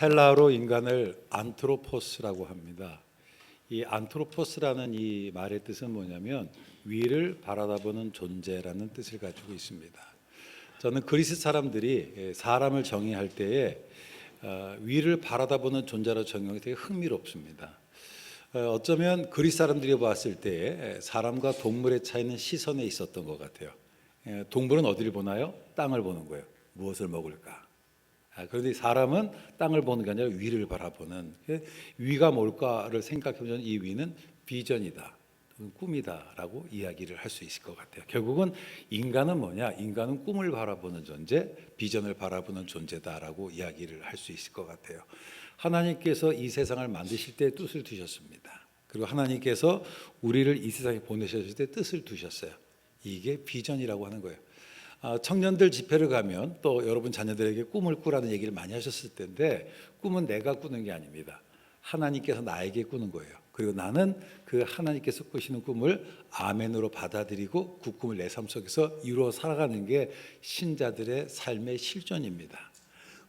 헬라어로 인간을 안트로포스라고 합니다. 이 안트로포스라는 이 말의 뜻은 뭐냐면 위를 바라다보는 존재라는 뜻을 가지고 있습니다. 저는 그리스 사람들이 사람을 정의할 때에 위를 바라다보는 존재로 정의하기 되게 흥미롭습니다. 어쩌면 그리스 사람들이 봤을 때 사람과 동물의 차이는 시선에 있었던 것 같아요. 동물은 어디를 보나요? 땅을 보는 거예요. 무엇을 먹을까? 그런데 사람은 땅을 보는 게 아니라 위를 바라보는, 위가 뭘까를 생각해보면 이 위는 비전이다, 꿈이다라고 이야기를 할 수 있을 것 같아요. 결국은 인간은 뭐냐? 인간은 꿈을 바라보는 존재, 비전을 바라보는 존재다라고 이야기를 할 수 있을 것 같아요. 하나님께서 이 세상을 만드실 때 뜻을 두셨습니다. 그리고 하나님께서 우리를 이 세상에 보내셨을 때 뜻을 두셨어요. 이게 비전이라고 하는 거예요. 청년들 집회를 가면 또 여러분 자녀들에게 꿈을 꾸라는 얘기를 많이 하셨을 텐데, 꿈은 내가 꾸는 게 아닙니다. 하나님께서 나에게 꾸는 거예요. 그리고 나는 그 하나님께서 꾸시는 꿈을 아멘으로 받아들이고 그 꿈을 내 삶 속에서 이루어 살아가는 게 신자들의 삶의 실존입니다.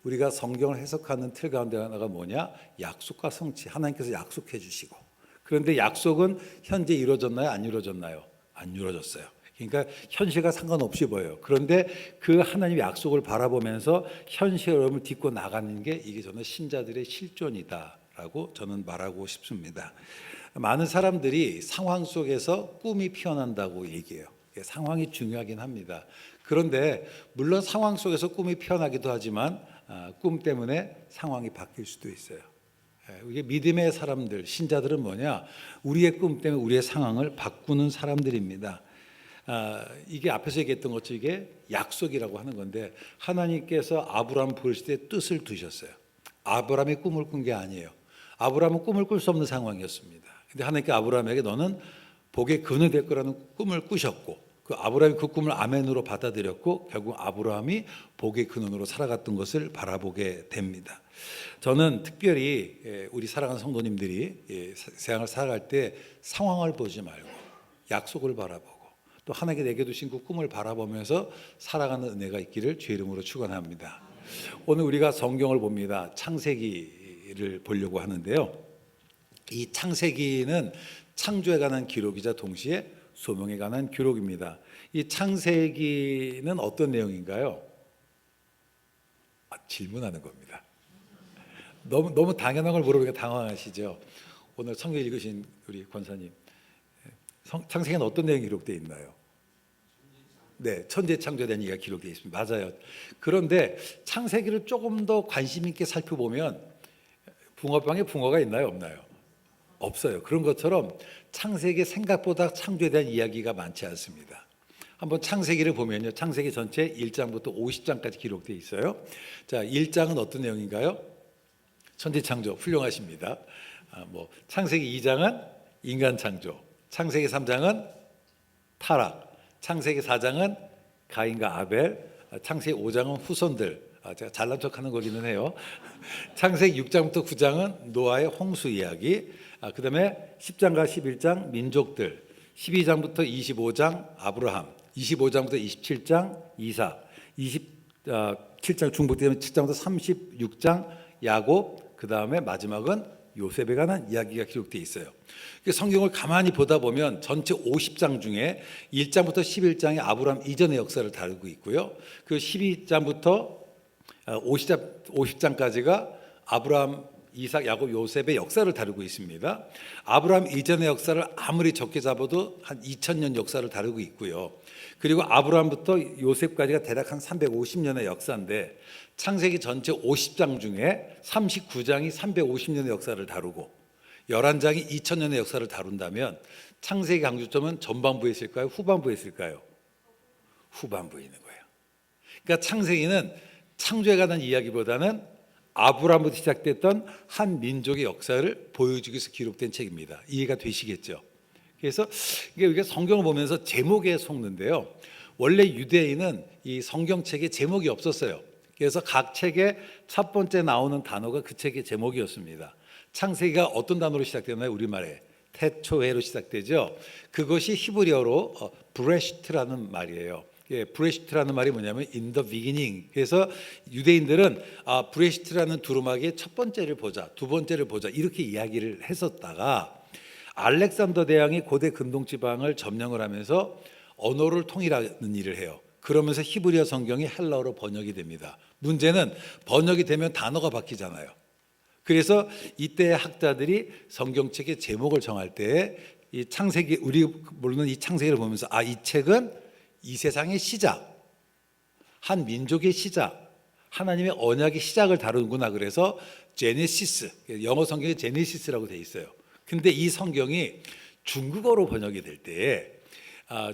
우리가 성경을 해석하는 틀 가운데 하나가 뭐냐? 약속과 성취. 하나님께서 약속해 주시고, 그런데 약속은 현재 이루어졌나요? 안 이루어졌나요? 안 이루어졌어요. 그러니까 현실과 상관없이 보여요. 그런데 그 하나님의 약속을 바라보면서 현실의 어려움을 딛고 나가는 게, 이게 저는 신자들의 실존이다라고 저는 말하고 싶습니다. 많은 사람들이 상황 속에서 꿈이 피어난다고 얘기해요. 상황이 중요하긴 합니다. 그런데 물론 상황 속에서 꿈이 피어나기도 하지만 꿈 때문에 상황이 바뀔 수도 있어요. 이게 믿음의 사람들, 신자들은 뭐냐? 우리의 꿈 때문에 우리의 상황을 바꾸는 사람들입니다. 이게 앞에서 얘기했던 것처럼 이게 약속이라고 하는 건데, 하나님께서 아브라함 부르실 때 뜻을 두셨어요. 아브라함이 꿈을 꾼 게 아니에요. 아브라함은 꿈을 꿀 수 없는 상황이었습니다. 근데 하나님께 아브라함에게 너는 복의 근원이 될 거라는 꿈을 꾸셨고, 그 아브라함이 그 꿈을 아멘으로 받아들였고, 결국 아브라함이 복의 근원으로 살아갔던 것을 바라보게 됩니다. 저는 특별히 우리 사랑하는 성도님들이 세상을 살아갈 때 상황을 보지 말고 약속을 바라보고, 또 하나님께 내게 주신 그 꿈을 바라보면서 살아가는 은혜가 있기를 주의 이름으로 축원합니다. 오늘 우리가 성경을 봅니다. 창세기를 보려고 하는데요. 이 창세기는 창조에 관한 기록이자 동시에 소명에 관한 기록입니다. 이 창세기는 어떤 내용인가요? 질문하는 겁니다. 너무 당연한 걸 물어보니까 당황하시죠. 오늘 성경 읽으신 우리 권사님, 창세기는 어떤 내용이 기록되어 있나요? 네, 천재 창조에 대한 얘기가 기록되어 있습니다. 맞아요. 그런데 창세기를 조금 더 관심 있게 살펴보면 붕어빵에 붕어가 있나요? 없나요? 없어요. 그런 것처럼 창세기 생각보다 창조에 대한 이야기가 많지 않습니다. 한번 창세기를 보면요, 창세기 전체 1장부터 50장까지 기록되어 있어요. 자, 1장은 어떤 내용인가요? 천재 창조, 훌륭하십니다. 창세기 2장은 인간 창조, 창세기 3장은 타락, 창세기 4장은 가인과 아벨, 창세기 5장은 후손들. 제가 잘난 척하는 거기는 해요. 창세기 6장부터 9장은 노아의 홍수 이야기, 그 다음에 10장과 11장 민족들, 12장부터 25장 아브라함, 25장부터 27장 이삭, 27장 중복 되면 7장부터 36장 야곱, 그 다음에 마지막은 요셉에 관한 이야기가 기록되어 있어요. 성경을 가만히 보다 보면 전체 50장 중에 1장부터 11장이 아브라함 이전의 역사를 다루고 있고요. 그 12장부터 50장까지가 아브라함, 이삭, 야곱, 요셉의 역사를 다루고 있습니다. 아브라함 이전의 역사를 아무리 적게 잡아도 한 2000년 역사를 다루고 있고요. 그리고 아브라함부터 요셉까지가 대략 한 350년의 역사인데, 창세기 전체 50장 중에 39장이 350년의 역사를 다루고 11장이 2000년의 역사를 다룬다면, 창세기 강조점은 전반부에 있을까요? 후반부에 있을까요? 후반부에 있는 거예요. 그러니까 창세기는 창조에 관한 이야기보다는 아브라함부터 시작됐던 한 민족의 역사를 보여주기 위해서 기록된 책입니다. 이해가 되시겠죠? 그래서 이게 성경을 보면서 제목에 속는데요. 원래 유대인은 이 성경책에 제목이 없었어요. 그래서 각 책의 첫 번째 나오는 단어가 그 책의 제목이었습니다. 창세기가 어떤 단어로 시작되나요? 우리말에 태초회로 시작되죠. 그것이 히브리어로 브레시트라는 말이에요. 브레시트라는 말이 뭐냐면 in the beginning. 그래서 유대인들은 브레시트라는 두루마기의 첫 번째를 보자, 두 번째를 보자 이렇게 이야기를 했었다가 알렉산더 대왕이 고대 근동 지방을 점령을 하면서 언어를 통일하는 일을 해요. 그러면서 히브리어 성경이 헬라어로 번역이 됩니다. 문제는 번역이 되면 단어가 바뀌잖아요. 그래서 이때 학자들이 성경책의 제목을 정할 때 이 창세기, 우리 모르는 이 창세기를 보면서 이 책은 이 세상의 시작, 한 민족의 시작, 하나님의 언약의 시작을 다루는구나. 그래서 제네시스, 영어 성경에 제네시스라고 돼 있어요. 근데 이 성경이 중국어로 번역이 될 때에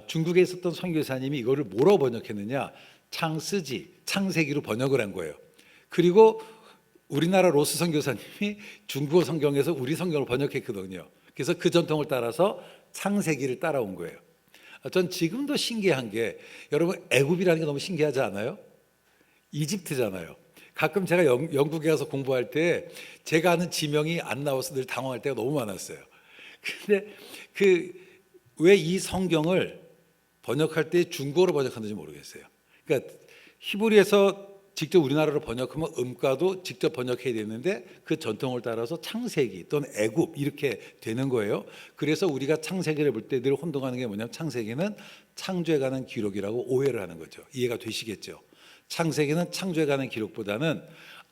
중국에 있었던 선교사님이 이거를 뭐로 번역했느냐? 창스지, 창세기로 번역을 한 거예요. 그리고 우리나라 로스 선교사님이 중국어 성경에서 우리 성경을 번역했거든요. 그래서 그 전통을 따라서 창세기를 따라온 거예요. 전 지금도 신기한 게, 여러분 애굽이라는 게 너무 신기하지 않아요? 이집트잖아요. 가끔 제가 영국에 가서 공부할 때 제가 아는 지명이 안 나와서 늘 당황할 때가 너무 많았어요. 근데 왜 이 성경을 번역할 때 중국어로 번역하는지 모르겠어요. 그러니까 히브리에서 직접 우리나라로 번역하면 음가도 직접 번역해야 되는데 그 전통을 따라서 창세기 또는 애굽 이렇게 되는 거예요. 그래서 우리가 창세기를 볼 때 늘 혼동하는 게 뭐냐면 창세기는 창조에 관한 기록이라고 오해를 하는 거죠. 이해가 되시겠죠? 창세기는 창조에 관한 기록보다는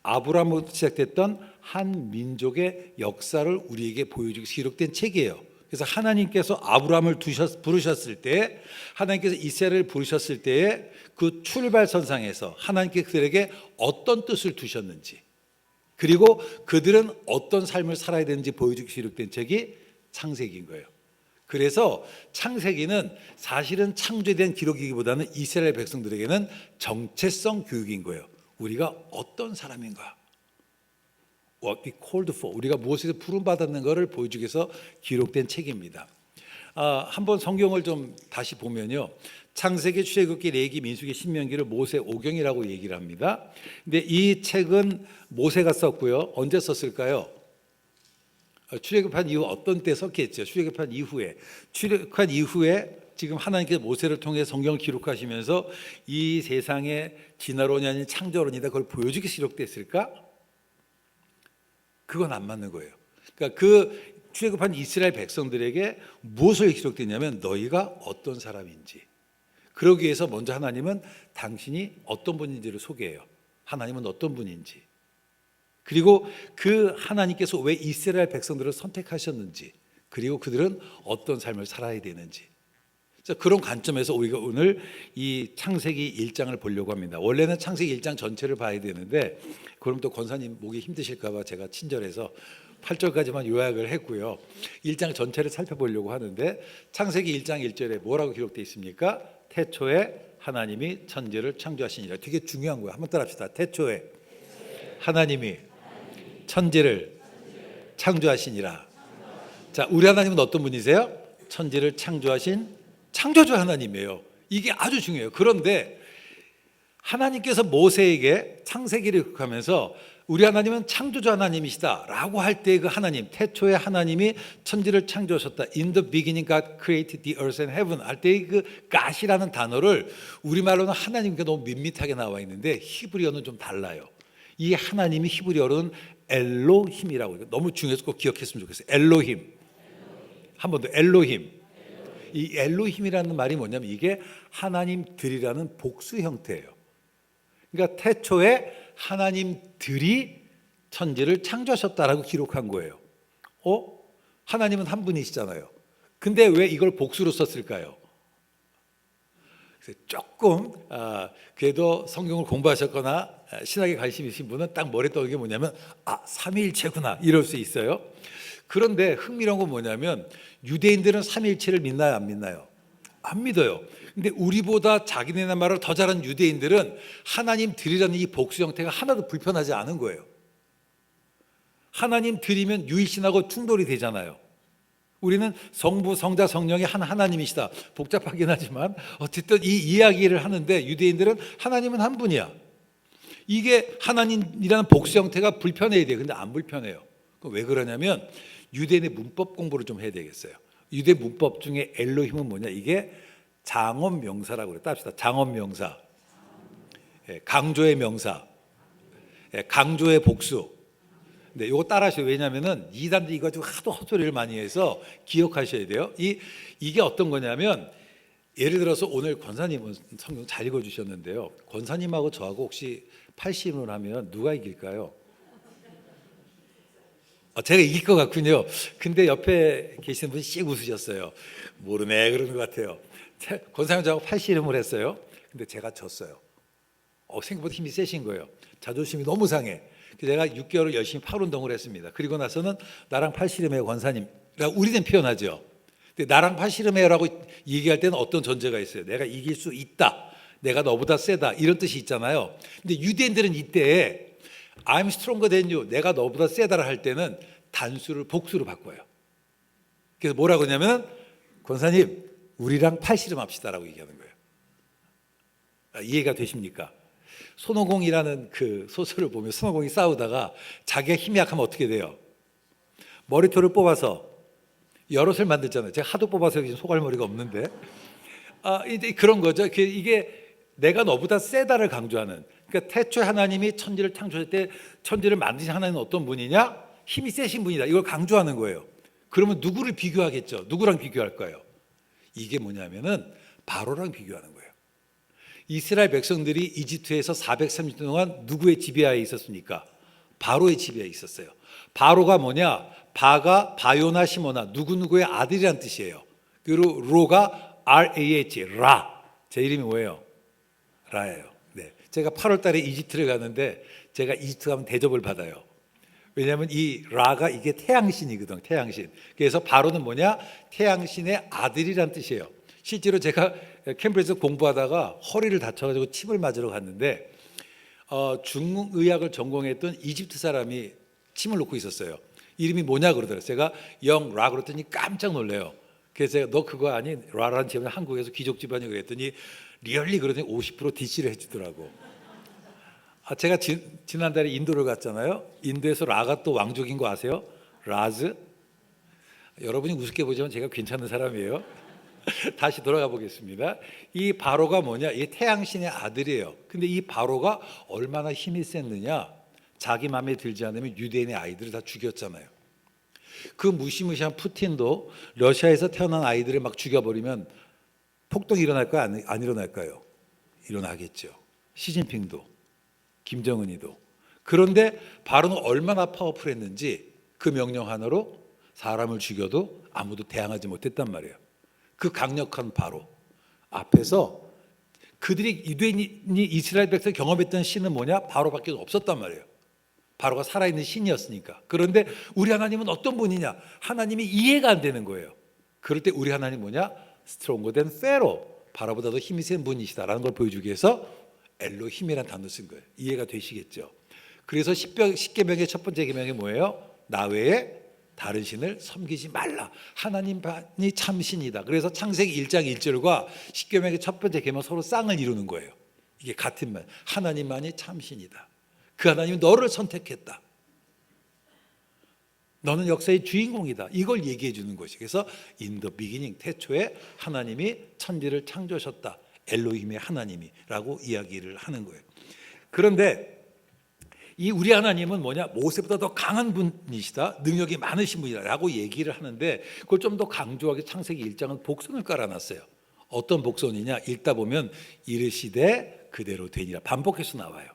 아브라함부터 시작됐던 한 민족의 역사를 우리에게 보여주기 위해서 기록된 책이에요. 그래서 하나님께서 아브라함을 부르셨을 때, 하나님께서 이스라엘을 부르셨을 때에 그 출발선상에서 하나님께 그들에게 어떤 뜻을 두셨는지, 그리고 그들은 어떤 삶을 살아야 되는지 보여주기 기록된 책이 창세기인 거예요. 그래서 창세기는 사실은 창조에 대한 기록이기보다는 이스라엘 백성들에게는 정체성 교육인 거예요. 우리가 어떤 사람인가, What we called for, 우리가 무엇에서 부름받았는 것을 보여주기 위해서 기록된 책입니다. 한번 성경을 좀 다시 보면요, 창세기, 출애굽기, 레위기, 민수기, 신명기를 모세 오경이라고 얘기를 합니다. 근데 이 책은 모세가 썼고요. 언제 썼을까요? 출애굽한 이후 어떤 때 썼겠죠? 출애굽한 이후에 지금 하나님께서 모세를 통해 성경을 기록하시면서 이 세상의 진화론이 아닌 창조론이다, 그걸 보여주기 위해서 기록됐을까? 그건 안 맞는 거예요. 그러니까 그 출애굽한 이스라엘 백성들에게 무엇을 기록됐냐면 너희가 어떤 사람인지, 그러기 위해서 먼저 하나님은 당신이 어떤 분인지를 소개해요. 하나님은 어떤 분인지, 그리고 그 하나님께서 왜 이스라엘 백성들을 선택하셨는지, 그리고 그들은 어떤 삶을 살아야 되는지, 그런 관점에서 우리가 오늘 이 창세기 1장을 보려고 합니다. 원래는 창세기 1장 전체를 봐야 되는데 그럼 또 권사님 목이 힘드실까 봐 제가 친절해서 8절까지만 요약을 했고요. 1장 전체를 살펴보려고 하는데, 창세기 1장 1절에 뭐라고 기록되어 있습니까? 태초에 하나님이 천지를 창조하시니라. 되게 중요한 거예요. 한번 따라합시다. 태초에 하나님이 천지를 창조하시니라. 자, 우리 하나님은 어떤 분이세요? 천지를 창조하신 창조주 하나님이에요. 이게 아주 중요해요. 그런데 하나님께서 모세에게 창세기를 기록하면서 우리 하나님은 창조주 하나님이시다라고 할 때 그 하나님, 태초에 하나님이 천지를 창조하셨다. In the beginning God created the earth and heaven 할 때 그 God이라는 단어를 우리말로는 하나님께 너무 밋밋하게 나와 있는데 히브리어는 좀 달라요. 이 하나님이 히브리어로는 엘로힘이라고 해요. 너무 중요해서 꼭 기억했으면 좋겠어요. 엘로힘. 한 번 더, 엘로힘. 이 엘로힘이라는 말이 뭐냐면 이게 하나님들이라는 복수 형태예요. 그러니까 태초에 하나님들이 천지를 창조하셨다라고 기록한 거예요. 하나님은 한 분이시잖아요. 근데 왜 이걸 복수로 썼을까요? 조금 그래도 성경을 공부하셨거나 신학에 관심이 있으신 분은 딱 머리에 떠오르는 게 뭐냐면 삼위일체구나 이럴 수 있어요. 그런데 흥미로운 건 뭐냐면 유대인들은 삼위일체를 믿나요, 안 믿나요? 안 믿어요. 근데 우리보다 자기네 말을 더 잘하는 유대인들은 하나님들이라는 이 복수 형태가 하나도 불편하지 않은 거예요. 하나님들이면 유일신하고 충돌이 되잖아요. 우리는 성부, 성자, 성령이 한 하나님이시다. 복잡하긴 하지만 어쨌든 이 이야기를 하는데 유대인들은 하나님은 한 분이야. 이게 하나님이라는 복수 형태가 불편해야 돼요. 근데 안 불편해요. 왜 그러냐면 유대인의 문법 공부를 좀 해야 되겠어요. 유대 문법 중에 엘로힘은 뭐냐? 이게 장엄 명사라고 그래. 따합시다. 장엄 명사. 예, 강조의 명사. 예, 강조의 복수. 네, 이거 따라하셔요. 왜냐하면은 이단들 이거 가지고 하도 헛소리를 많이 해서 기억하셔야 돼요. 이게 어떤 거냐면 예를 들어서 오늘 권사님은 성경 잘 읽어주셨는데요. 권사님하고 저하고 혹시 팔씨름을 하면 누가 이길까요? 제가 이길 것 같군요. 근데 옆에 계시는 분이 씩 웃으셨어요. 모르네 그러는 것 같아요. 권사님 저하고 팔씨름을 했어요. 근데 제가 졌어요. 생각보다 힘이 세신 거예요. 자존심이 너무 상해. 내가 6개월을 열심히 팔운동을 했습니다. 그리고 나서는 나랑 팔씨름해요 권사님이라고 우리는 표현하죠. 근데 나랑 팔씨름해요라고 얘기할 때는 어떤 전제가 있어요. 내가 이길 수 있다. 내가 너보다 세다. 이런 뜻이 있잖아요. 근데 유대인들은 이때 I'm stronger than you. 내가 너보다 세다를 할 때는 단수를 복수로 바꿔요. 그래서 뭐라고 하냐면 권사님 우리랑 팔씨름 합시다라고 얘기하는 거예요. 이해가 되십니까? 손오공이라는 그 소설을 보면 손오공이 싸우다가 자기가 힘이 약하면 어떻게 돼요? 머리털을 뽑아서 여럿을 만들잖아요. 제가 하도 뽑아서 지금 소갈머리가 없는데 이제 그런 거죠. 이게 내가 너보다 세다를 강조하는. 그러니까 태초에 하나님이 천지를 창조할 때 천지를 만드신 하나님은 어떤 분이냐? 힘이 세신 분이다. 이걸 강조하는 거예요. 그러면 누구를 비교하겠죠? 누구랑 비교할까요? 이게 뭐냐면은 바로랑 비교하는 거예요. 이스라엘 백성들이 이집트에서 430년 동안 누구의 지배하에 있었습니까? 바로의 지배하에 있었어요. 바로가 뭐냐? 바가 바요나 시모나 누구누구의 아들이란 뜻이에요. 그리고 로가 RAH 라. 제 이름이 뭐예요? 라예요. 네. 제가 8월 달에 이집트를 가는데 제가 이집트 가면 대접을 받아요. 왜냐하면 이 라가 이게 태양신이거든. 태양신. 그래서 바로는 뭐냐? 태양신의 아들이란 뜻이에요. 실제로 제가 캠브리지에서 공부하다가 허리를 다쳐가지고 침을 맞으러 갔는데 중의학을 전공했던 이집트 사람이 침을 놓고 있었어요. 이름이 뭐냐 그러더라고요. 제가 영 라 그랬더니 깜짝 놀래요. 그래서 제가 너 그거 아니? 라라는 집안이 한국에서 귀족 집안이 그랬더니 리얼리 그러더니 50% DC를 해주더라고. 제가 지난달에 인도를 갔잖아요. 인도에서 라가 또 왕족인 거 아세요? 라즈. 여러분이 우습게 보지만 제가 괜찮은 사람이에요. 다시 돌아가 보겠습니다. 이 바로가 뭐냐? 이 태양신의 아들이에요. 근데 이 바로가 얼마나 힘이 셌느냐? 자기 마음에 들지 않으면 유대인의 아이들을 다 죽였잖아요. 그 무시무시한 푸틴도 러시아에서 태어난 아이들을 막 죽여버리면 폭동이 일어날까요? 안 일어날까요? 일어나겠죠. 시진핑도, 김정은이도. 그런데 바로는 얼마나 파워풀했는지 그 명령 하나로 사람을 죽여도 아무도 대항하지 못했단 말이에요. 그 강력한 바로 앞에서 그들이 유대인이 이스라엘 백성이 경험했던 신은 뭐냐? 바로밖에 없었단 말이에요. 바로가 살아있는 신이었으니까. 그런데 우리 하나님은 어떤 분이냐? 하나님이 이해가 안 되는 거예요. 그럴 때 우리 하나님 뭐냐? Stronger than Pharaoh. 바로보다도 힘이 센 분이시다라는 걸 보여주기 위해서 엘로힘이라는 단어 쓴 거예요. 이해가 되시겠죠? 그래서 10계명의 첫 번째 계명이 뭐예요? 나 외에 다른 신을 섬기지 말라. 하나님만이 참신이다. 그래서 창세기 1장 1절과 10계명의 첫 번째 계명 서로 쌍을 이루는 거예요. 이게 같은 말. 하나님만이 참신이다. 그 하나님이 너를 선택했다. 너는 역사의 주인공이다. 이걸 얘기해 주는 것이. 그래서 in the beginning, 태초에 하나님이 천지를 창조하셨다. 엘로힘의 하나님이라고 이야기를 하는 거예요. 그런데 이 우리 하나님은 뭐냐? 모세보다 더 강한 분이시다. 능력이 많으신 분이라고 얘기를 하는데 그걸 좀 더 강조하게 창세기 1장은 복선을 깔아놨어요. 어떤 복선이냐? 읽다 보면 이르시되 그대로 되니라. 반복해서 나와요.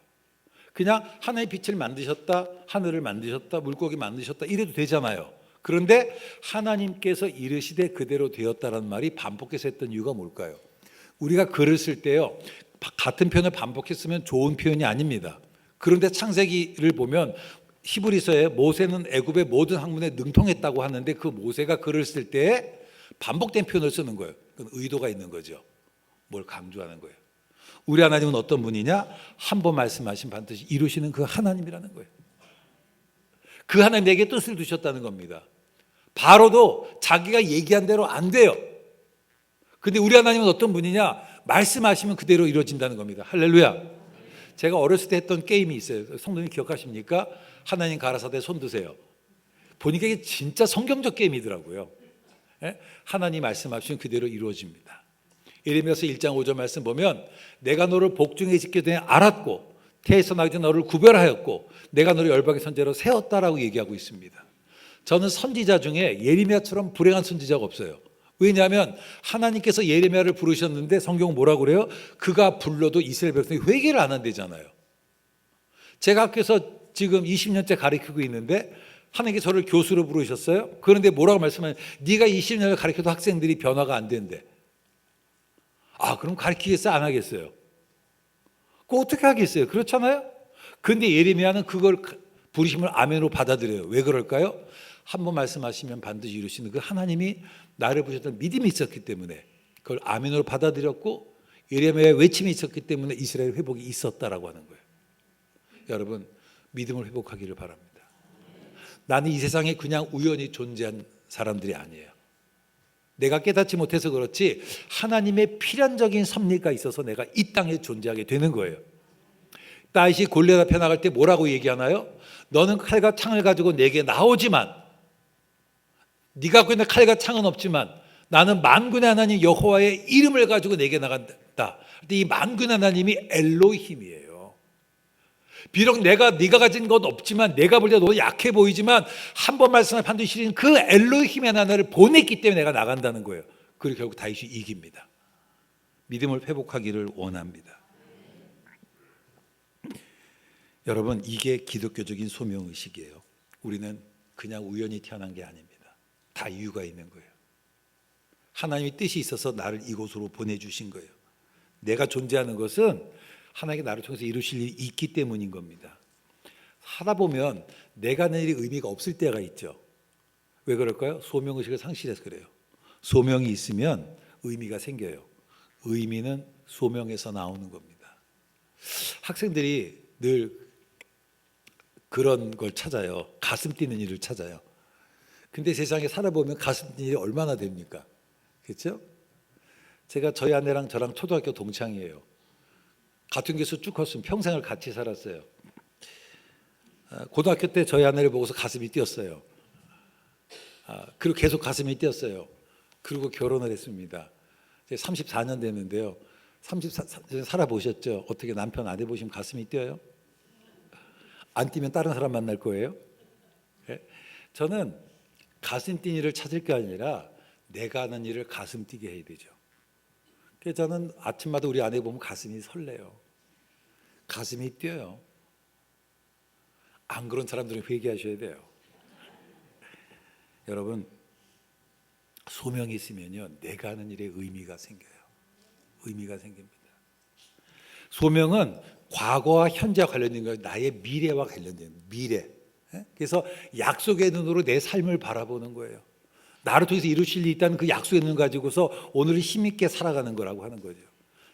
그냥 하나의 빛을 만드셨다, 하늘을 만드셨다, 물고기 만드셨다 이래도 되잖아요. 그런데 하나님께서 이르시되 그대로 되었다라는 말이 반복해서 했던 이유가 뭘까요? 우리가 글을 쓸 때요, 같은 표현을 반복했으면 좋은 표현이 아닙니다. 그런데 창세기를 보면 히브리서에 모세는 애굽의 모든 학문에 능통했다고 하는데 그 모세가 글을 쓸 때 반복된 표현을 쓰는 거예요. 그건 의도가 있는 거죠. 뭘 강조하는 거예요. 우리 하나님은 어떤 분이냐? 한 번 말씀하신 반드시 이루시는 그 하나님이라는 거예요. 그 하나님 내게 뜻을 두셨다는 겁니다. 바로도 자기가 얘기한 대로 안 돼요. 근데 우리 하나님은 어떤 분이냐? 말씀하시면 그대로 이루어진다는 겁니다. 할렐루야. 제가 어렸을 때 했던 게임이 있어요. 성도님 기억하십니까? 하나님 가라사대 손 드세요. 보니까 이게 진짜 성경적 게임이더라고요. 하나님 말씀하시면 그대로 이루어집니다. 예레미야서 1장 5절 말씀 보면 내가 너를 복중에 짓게 되니 알았고 태에서 나기 전에 너를 구별하였고 내가 너를 열방의 선지자로 세웠다라고 얘기하고 있습니다. 저는 선지자 중에 예레미야처럼 불행한 선지자가 없어요. 왜냐하면 하나님께서 예레미야를 부르셨는데 성경은 뭐라고 그래요? 그가 불러도 이스라엘 백성이 회개를 안 한대잖아요. 제가 학교에서 지금 20년째 가르치고 있는데 하나님께서 저를 교수로 부르셨어요. 그런데 뭐라고 말씀하냐면 네가 20년을 가르쳐도 학생들이 변화가 안 된대. 그럼 가르치겠어요? 안 하겠어요? 그거 어떻게 하겠어요? 그렇잖아요? 근데 예레미야는 그걸 부르심을 아멘으로 받아들여요. 왜 그럴까요? 한번 말씀하시면 반드시 이루시는 그 하나님이 나를 부르셨던 믿음이 있었기 때문에 그걸 아멘으로 받아들였고 예레미야의 외침이 있었기 때문에 이스라엘 회복이 있었다라고 하는 거예요. 여러분 믿음을 회복하기를 바랍니다. 나는 이 세상에 그냥 우연히 존재한 사람들이 아니에요. 내가 깨닫지 못해서 그렇지 하나님의 필연적인 섭리가 있어서 내가 이 땅에 존재하게 되는 거예요. 다윗이 골리앗 앞에 나갈 때 뭐라고 얘기하나요? 너는 칼과 창을 가지고 내게 나오지만 네가 갖고 있는 칼과 창은 없지만 나는 만군의 하나님 여호와의 이름을 가지고 내게 나간다. 근데 이 만군의 하나님이 엘로힘이에요. 비록 네가 가진 것 없지만 내가 볼 때 너무 약해 보이지만 한 번 말씀을 반드시 이루는 그 엘로힘의 나를 보냈기 때문에 내가 나간다는 거예요. 그리고 결국 다윗이 이깁니다. 믿음을 회복하기를 원합니다. 여러분 이게 기독교적인 소명의식이에요. 우리는 그냥 우연히 태어난 게 아닙니다. 다 이유가 있는 거예요. 하나님의 뜻이 있어서 나를 이곳으로 보내주신 거예요. 내가 존재하는 것은 하나님께 나를 통해서 이루실 일이 있기 때문인 겁니다. 하다 보면 내가 하는 일이 의미가 없을 때가 있죠. 왜 그럴까요? 소명의식을 상실해서 그래요. 소명이 있으면 의미가 생겨요. 의미는 소명에서 나오는 겁니다. 학생들이 늘 그런 걸 찾아요. 가슴 뛰는 일을 찾아요. 근데 세상에 살아보면 가슴 뛰는 일이 얼마나 됩니까? 그렇죠? 제가 저희 아내랑 저랑 초등학교 동창이에요. 같은 교수 쭉 컸으면 평생을 같이 살았어요. 고등학교 때 저희 아내를 보고서 가슴이 뛰었어요. 그리고 계속 가슴이 뛰었어요. 그리고 결혼을 했습니다. 34년 됐는데요. 34년 살아보셨죠? 어떻게 남편 아내 보시면 가슴이 뛰어요? 안 뛰면 다른 사람 만날 거예요? 저는 가슴 뛴 일을 찾을 게 아니라 내가 하는 일을 가슴 뛰게 해야 되죠. 그래서 저는 아침마다 우리 아내 보면 가슴이 설레요. 가슴이 뛰어요. 안 그런 사람들은 회개하셔야 돼요. 여러분 소명이 있으면요 내가 하는 일에 의미가 생겨요. 의미가 생깁니다. 소명은 과거와 현재와 관련된 거예요. 나의 미래와 관련된 미래. 그래서 약속의 눈으로 내 삶을 바라보는 거예요. 나를 통해서 이루실 일이 있다는 그 약속의 눈 가지고서 오늘을 힘있게 살아가는 거라고 하는 거죠.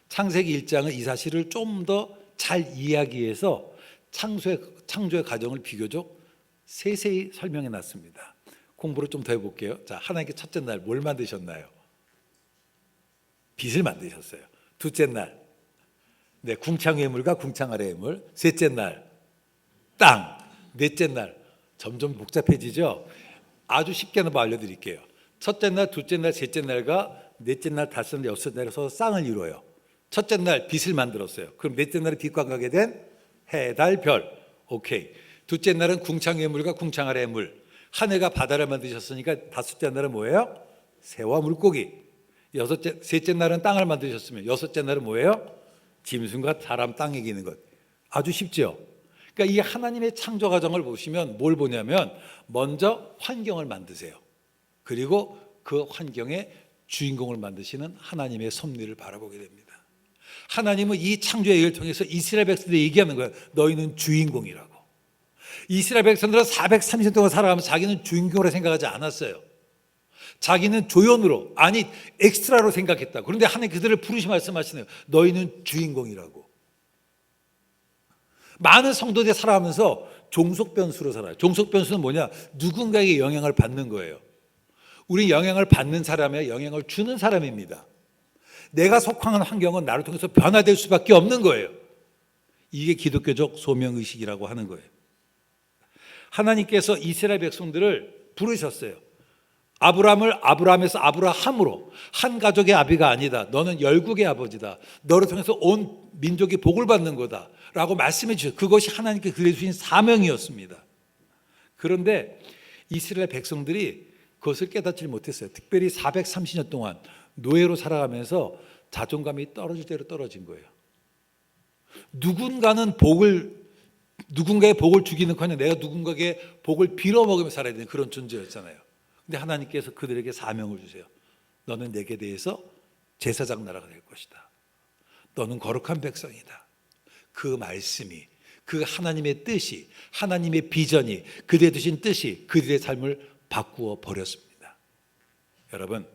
창세기 1장은 이 사실을 좀 더 잘 이해하기 위해서 창조의 과정을 비교적 세세히 설명해 놨습니다. 공부를 좀 더 해볼게요. 자, 하나님께 첫째 날 뭘 만드셨나요? 빛을 만드셨어요. 둘째 날 궁창 위의 물과 궁창 아래의 물. 셋째 날 땅. 넷째 날 점점 복잡해지죠. 아주 쉽게 한번 알려드릴게요. 첫째 날, 둘째 날, 셋째 날과 넷째 날, 다섯 날, 여섯 날에서 쌍을 이루어요. 첫째 날 빛을 만들었어요. 그럼 넷째 날에 빛과 관계된 해, 달, 별. 오케이. 둘째 날은 궁창 위의 물과 궁창 아래의 물. 하늘과 바다를 만드셨으니까 다섯째 날은 뭐예요? 새와 물고기. 셋째 날은 땅을 만드셨으면 여섯째 날은 뭐예요? 짐승과 사람, 땅에 기는 것. 아주 쉽죠? 그러니까 이 하나님의 창조 과정을 보시면 뭘 보냐면 먼저 환경을 만드세요. 그리고 그 환경의 주인공을 만드시는 하나님의 섭리를 바라보게 됩니다. 하나님은 이 창조의 일을 통해서 이스라엘 백성들이 얘기하는 거예요. 너희는 주인공이라고. 이스라엘 백성들은 430년 동안 살아가면서 자기는 주인공으로 생각하지 않았어요. 자기는 조연으로, 아니 엑스트라로 생각했다. 그런데 하나님 그들을 부르시 말씀하시네요. 너희는 주인공이라고. 많은 성도들이 살아가면서 종속변수로 살아요. 종속변수는 뭐냐? 누군가에게 영향을 받는 거예요. 우리 영향을 받는 사람이야 영향을 주는 사람입니다. 내가 속한 환경은 나를 통해서 변화될 수밖에 없는 거예요. 이게 기독교적 소명의식이라고 하는 거예요. 하나님께서 이스라엘 백성들을 부르셨어요. 아브라함을 아브라함에서 아브라함으로, 한 가족의 아비가 아니다. 너는 열국의 아버지다. 너를 통해서 온 민족이 복을 받는 거다 라고 말씀해 주셨어요. 그것이 하나님께 그려주신 사명이었습니다. 그런데 이스라엘 백성들이 그것을 깨닫지 못했어요. 특별히 430년 동안 노예로 살아가면서 자존감이 떨어질 대로 떨어진 거예요. 누군가의 복을 주기는커녕 내가 누군가에게 복을 빌어먹으며 살아야 되는 그런 존재였잖아요. 근데 하나님께서 그들에게 사명을 주세요. 너는 내게 대해서 제사장 나라가 될 것이다. 너는 거룩한 백성이다. 그 말씀이, 그 하나님의 뜻이, 하나님의 비전이, 그들의 주신 뜻이 그들의 삶을 바꾸어 버렸습니다. 여러분,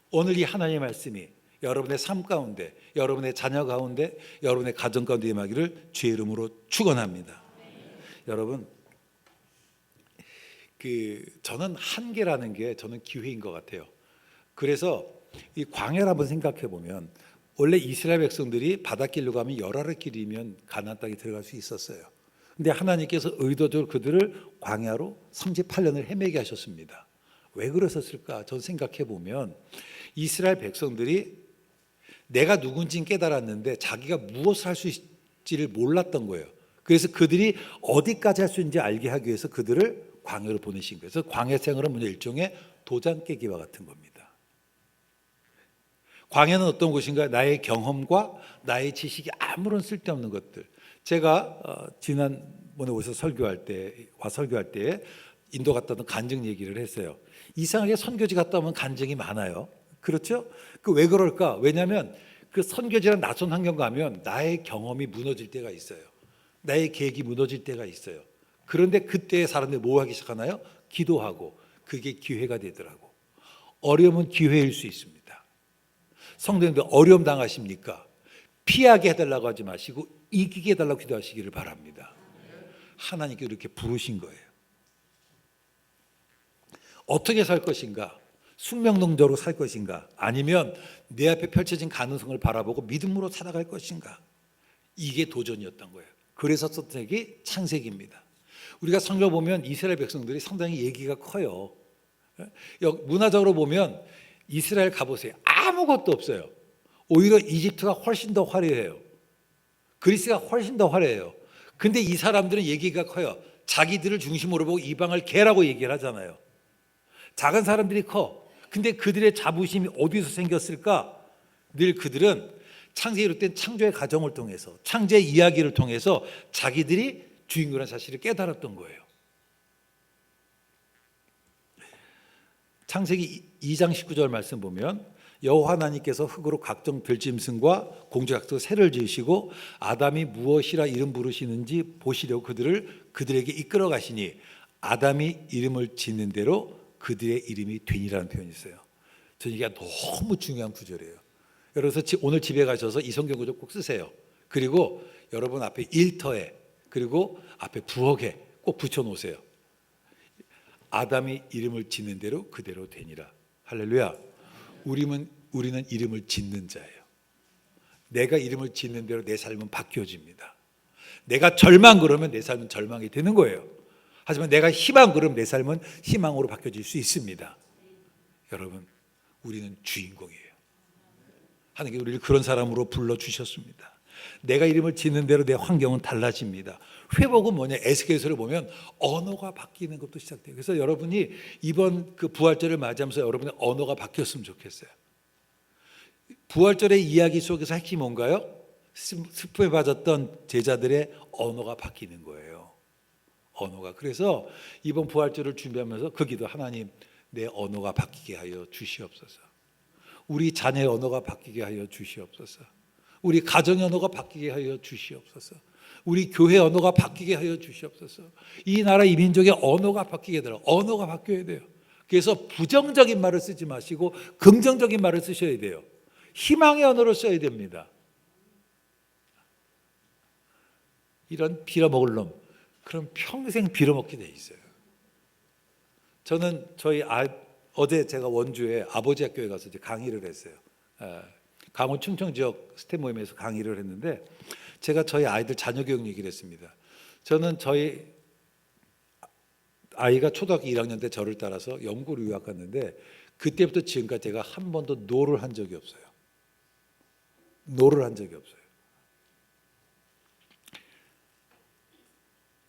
오늘 이 하나님의 말씀이 여러분의 삶 가운데, 여러분의 자녀 가운데, 여러분의 가정 가운데 임하기를 주의 이름으로 축원합니다. 여러분, 저는 한계라는 게 저는 기회인 것 같아요. 그래서 이 광야를 한번 생각해 보면, 원래 이스라엘 백성들이 바닷길로 가면 열아래 길이면 가나안 땅에 들어갈 수 있었어요. 근데 하나님께서 의도적으로 그들을 광야로 38년을 헤매게 하셨습니다. 왜 그러셨을까? 저는 생각해 보면 이스라엘 백성들이 내가 누군지는 깨달았는데 자기가 무엇을 할 수 있을지를 몰랐던 거예요. 그래서 그들이 어디까지 할 수 있는지 알게 하기 위해서 그들을 광야로 보내신 거예요. 그래서 광야 생활은 뭐냐, 일종의 도장 깨기와 같은 겁니다. 광야는 어떤 곳인가? 나의 경험과 나의 지식이 아무런 쓸데없는 것들. 제가 지난번에 오셔서 설교할 때 인도 갔다 오던 간증 얘기를 했어요. 이상하게 선교지 갔다 오면 간증이 많아요. 그렇죠? 왜 그럴까? 왜냐하면 그 선교지란 낯선 환경 가면 나의 경험이 무너질 때가 있어요. 나의 계획이 무너질 때가 있어요. 그런데 그때 사람들이 뭐 하기 시작하나요? 기도하고. 그게 기회가 되더라고. 어려움은 기회일 수 있습니다. 성도님들 어려움 당하십니까? 피하게 해달라고 하지 마시고 이기게 해달라고 기도하시기를 바랍니다. 하나님께 이렇게 부르신 거예요. 어떻게 살 것인가? 숙명론적으로 살 것인가? 아니면 내 앞에 펼쳐진 가능성을 바라보고 믿음으로 살아갈 것인가? 이게 도전이었던 거예요. 그래서 선택이 창세기입니다. 우리가 성경 보면 이스라엘 백성들이 상당히 얘기가 커요. 문화적으로 보면 이스라엘 가보세요. 아무것도 없어요. 오히려 이집트가 훨씬 더 화려해요. 그리스가 훨씬 더 화려해요. 근데 이 사람들은 얘기가 커요. 자기들을 중심으로 보고 이방을 개라고 얘기를 하잖아요. 작은 사람들이 커. 근데 그들의 자부심이 어디서 생겼을까? 늘 그들은 창세기로 된 창조의 과정을 통해서, 창조의 이야기를 통해서 자기들이 주인공이라는 사실을 깨달았던 거예요. 창세기 2장 19절 말씀 보면 여호와 하나님께서 흙으로 각종 들짐승과 공주 각종 새를 지으시고 아담이 무엇이라 이름 부르시는지 보시려고 그들에게 이끌어 가시니 아담이 이름을 짓는 대로 그들의 이름이 되니라는 표현이 있어요. 저는 이게 너무 중요한 구절이에요. 그래서 오늘 집에 가셔서 이 성경 구절 꼭 쓰세요. 그리고 여러분 앞에 일터에 그리고 앞에 부엌에 꼭 붙여놓으세요. 아담이 이름을 짓는 대로 그대로 되니라. 할렐루야. 우리는 이름을 짓는 자예요. 내가 이름을 짓는 대로 내 삶은 바뀌어집니다. 내가 절망 그러면 내 삶은 절망이 되는 거예요. 하지만 내가 희망 그러면 내 삶은 희망으로 바뀌어질 수 있습니다. 여러분, 우리는 주인공이에요. 하나님께 우리를 그런 사람으로 불러주셨습니다. 내가 이름을 짓는 대로 내 환경은 달라집니다. 회복은 뭐냐? 에스겔서를 보면 언어가 바뀌는 것도 시작돼요. 그래서 여러분이 이번 그 부활절을 맞이하면서 여러분의 언어가 바뀌었으면 좋겠어요. 부활절의 이야기 속에서 핵심이 뭔가요? 슬픔에 빠졌던 제자들의 언어가 바뀌는 거예요. 언어가. 그래서 이번 부활절을 준비하면서 그 기도, 하나님 내 언어가 바뀌게 하여 주시옵소서. 우리 자녀의 언어가 바뀌게 하여 주시옵소서. 우리 가정의 언어가 바뀌게 하여 주시옵소서. 우리 교회 언어가 바뀌게 하여 주시옵소서. 이 나라 이 민족의 언어가 바뀌게 되라. 언어가 바뀌어야 돼요. 그래서 부정적인 말을 쓰지 마시고 긍정적인 말을 쓰셔야 돼요. 희망의 언어를 써야 됩니다. 이런 빌어먹을 놈, 그럼 평생 빌어먹게 돼 있어요. 저는 어제 제가 원주에 아버지 학교에 가서 이제 강의를 했어요. 강원 충청 지역 스텝 모임에서 강의를 했는데 제가 저희 아이들 자녀 교육 얘기를 했습니다. 저는 저희 아이가 초등학교 1학년 때 저를 따라서 영국으로 유학 갔는데 그때부터 지금까지 제가 한 번도 노를 한 적이 없어요. 노를 한 적이 없어요.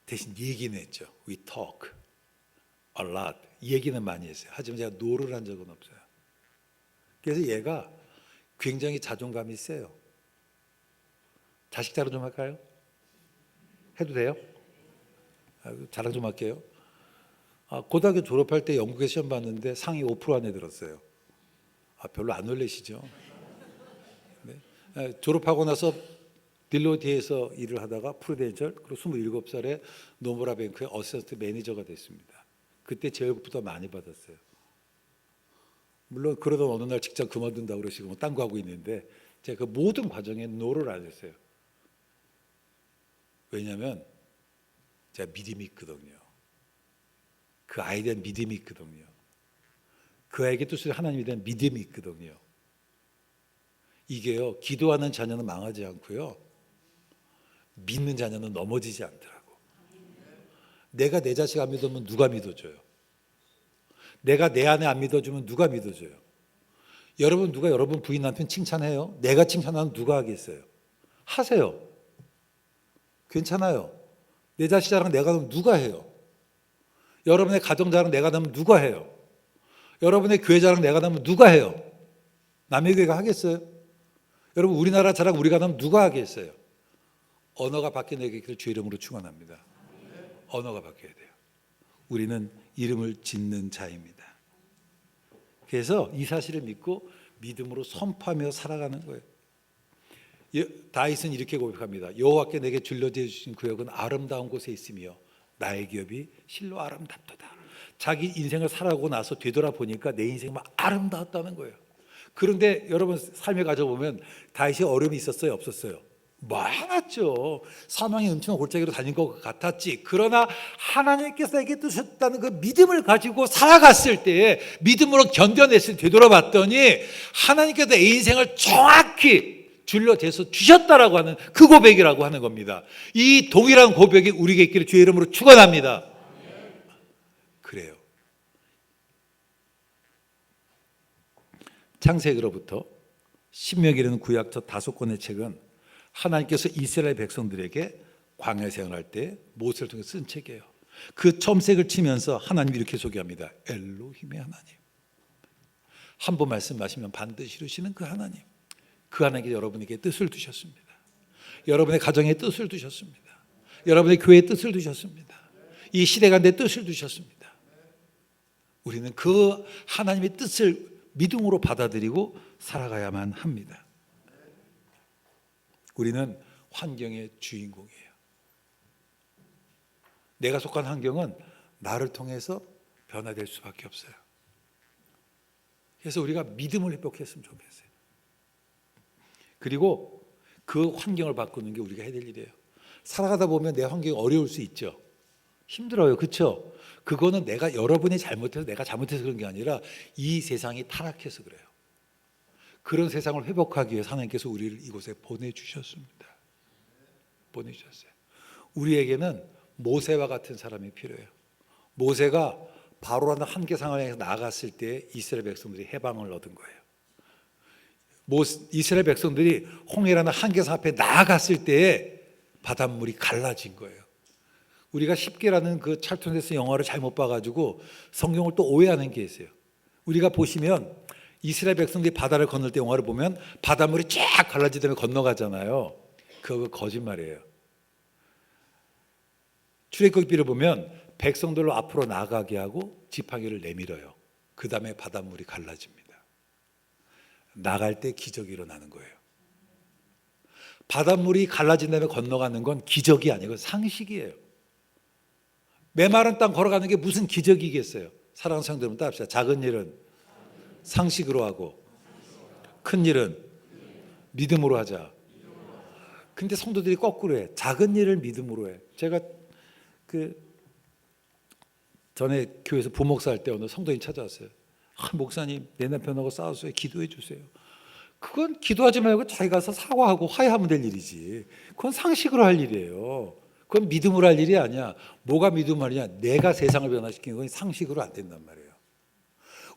대신 얘기는 했죠. We talk a lot. 얘기는 많이 했어요. 하지만 제가 노를 한 적은 없어요. 그래서 얘가 굉장히 자존감이 세요. 자식 자랑 좀 할까요? 해도 돼요? 자랑 좀 할게요. 고등학교 졸업할 때 영국에 시험 봤는데 상위 5% 안에 들었어요. 별로 안 놀라시죠? 네. 졸업하고 나서 딜로이트에서 일을 하다가 프루덴셜, 그리고 27살에 노무라 뱅크의 어시스턴트 매니저가 됐습니다. 그때 제 월급보다 많이 받았어요. 물론 그러던 어느 날 직장 그만둔다고 그러시고 딴 거 하고 있는데 제가 그 모든 과정에 노를 안 했어요. 왜냐하면 제가 믿음이 있거든요. 그 아이에 대한 믿음이 있거든요. 그 아이에게 뜻을 하나님에 대한 믿음이 있거든요. 이게요, 기도하는 자녀는 망하지 않고요, 믿는 자녀는 넘어지지 않더라고. 내가 내 자식 안 믿으면 누가 믿어줘요? 내가 내 아내 안 믿어주면 누가 믿어줘요? 여러분, 누가 여러분 부인 남편 칭찬해요? 내가 칭찬하면 누가 하겠어요? 하세요. 괜찮아요. 내 자식 자랑 내가 하면 누가 해요? 여러분의 가정 자랑 내가 하면 누가 해요? 여러분의 교회 자랑 내가 하면 누가 해요? 남의 교회가 하겠어요? 여러분, 우리나라 자랑 우리가 하면 누가 하겠어요? 언어가 바뀌는 주 이름으로 축원합니다. 언어가 바뀌어야 돼요. 우리는 이름을 짓는 자입니다. 그래서 이 사실을 믿고 믿음으로 선포하며 살아가는 거예요. 다윗은 이렇게 고백합니다. 여호와께 내게 줄려져 주신 구역은 아름다운 곳에 있으며 나의 기업이 실로 아름답도다. 자기 인생을 살아가고 나서 되돌아보니까 내 인생이 막 아름다웠다는 거예요. 그런데 여러분 삶에 가져보면 다윗이 어려움이 있었어요? 없었어요? 많았죠. 사망의 음침한 골짜기로 다닌 것 같았지. 그러나 하나님께서 내게 주셨다는 그 믿음을 가지고 살아갔을 때, 믿음으로 견뎌냈을 때 되돌아봤더니 하나님께서 내 인생을 정확히 줄여대서 주셨다라고 하는 그 고백이라고 하는 겁니다. 이 동일한 고백이 우리에게 있기를 주의 이름으로 축원합니다. 그래요. 창세기로부터 신명기라는 구약 저 5권의 책은 하나님께서 이스라엘 백성들에게 광야 생활할 때 모세를 통해 쓴 책이에요. 그 첨색을 치면서 하나님이 이렇게 소개합니다. 엘로힘의 하나님. 한 번 말씀하시면 반드시 이루시는 그 하나님. 그 하나님께 여러분에게 뜻을 두셨습니다. 여러분의 가정에 뜻을 두셨습니다. 여러분의 교회에 뜻을 두셨습니다. 이 시대가운데 뜻을 두셨습니다. 우리는 그 하나님의 뜻을 믿음으로 받아들이고 살아가야만 합니다. 우리는 환경의 주인공이에요. 내가 속한 환경은 나를 통해서 변화될 수밖에 없어요. 그래서 우리가 믿음을 회복했으면 좋겠어요. 그리고 그 환경을 바꾸는 게 우리가 해야 될 일이에요. 살아가다 보면 내 환경이 어려울 수 있죠. 힘들어요. 그렇죠? 그거는 내가 여러분이 잘못해서 내가 잘못해서 그런 게 아니라 이 세상이 타락해서 그래요. 그런 세상을 회복하기 위해서 하나님께서 우리를 이곳에 보내주셨습니다. 보내주셨어요. 우리에게는 모세와 같은 사람이 필요해요. 모세가 바로라는 한계 상황에서 나갔을 때 이스라엘 백성들이 해방을 얻은 거예요. 이스라엘 백성들이 홍해라는 한계상 앞에 나아갔을 때에 바닷물이 갈라진 거예요. 우리가 십계라는 그 찰튼 헤스 영화를 잘못 봐가지고 성경을 또 오해하는 게 있어요. 우리가 보시면 이스라엘 백성들이 바다를 건널 때 영화를 보면 바닷물이 쫙 갈라지더니 건너가잖아요. 그거 거짓말이에요. 출애굽기를 보면 백성들로 앞으로 나가게 하고 지팡이를 내밀어요. 그 다음에 바닷물이 갈라집니다. 나갈 때 기적이 일어나는 거예요. 바닷물이 갈라진 다음에 건너가는 건 기적이 아니고 상식이에요. 메마른 땅 걸어가는 게 무슨 기적이겠어요? 사랑하는 성도 여러분 따릅시다. 작은 일은 상식으로 하고 큰 일은 믿음으로 하자. 근데 성도들이 거꾸로 해. 작은 일을 믿음으로 해. 제가 전에 교회에서 부목사 할 때 어느 성도님 찾아왔어요. 목사님, 내 남편하고 싸웠어요. 기도해 주세요. 그건 기도하지 말고 자기 가서 사과하고 화해하면 될 일이지. 그건 상식으로 할 일이에요. 그건 믿음으로 할 일이 아니야. 뭐가 믿음으로 하냐? 내가 세상을 변화시키는 건 상식으로 안 된단 말이에요.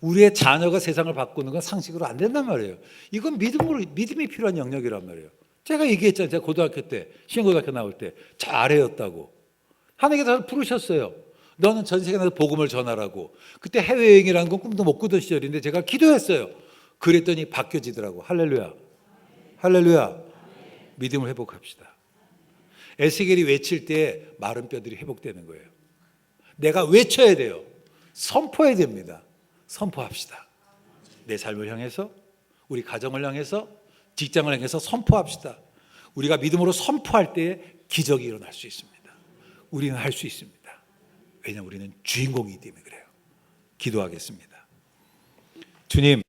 우리의 자녀가 세상을 바꾸는 건 상식으로 안 된단 말이에요. 이건 믿음이 필요한 영역이란 말이에요. 제가 얘기했잖아요. 제가 고등학교 때, 신고등학교 나올 때 저 아래였다고. 하나님께서 저를 부르셨어요. 너는 전 세계에 나가서 복음을 전하라고. 그때 해외여행이라는 건 꿈도 못 꾸던 시절인데 제가 기도했어요. 그랬더니 바뀌어지더라고. 할렐루야. 할렐루야. 믿음을 회복합시다. 에스겔이 외칠 때 마른 뼈들이 회복되는 거예요. 내가 외쳐야 돼요. 선포해야 됩니다. 선포합시다. 내 삶을 향해서, 우리 가정을 향해서, 직장을 향해서 선포합시다. 우리가 믿음으로 선포할 때 기적이 일어날 수 있습니다. 우리는 할 수 있습니다. 왜냐하면 우리는 주인공이기 때문에 그래요. 기도하겠습니다. 주님,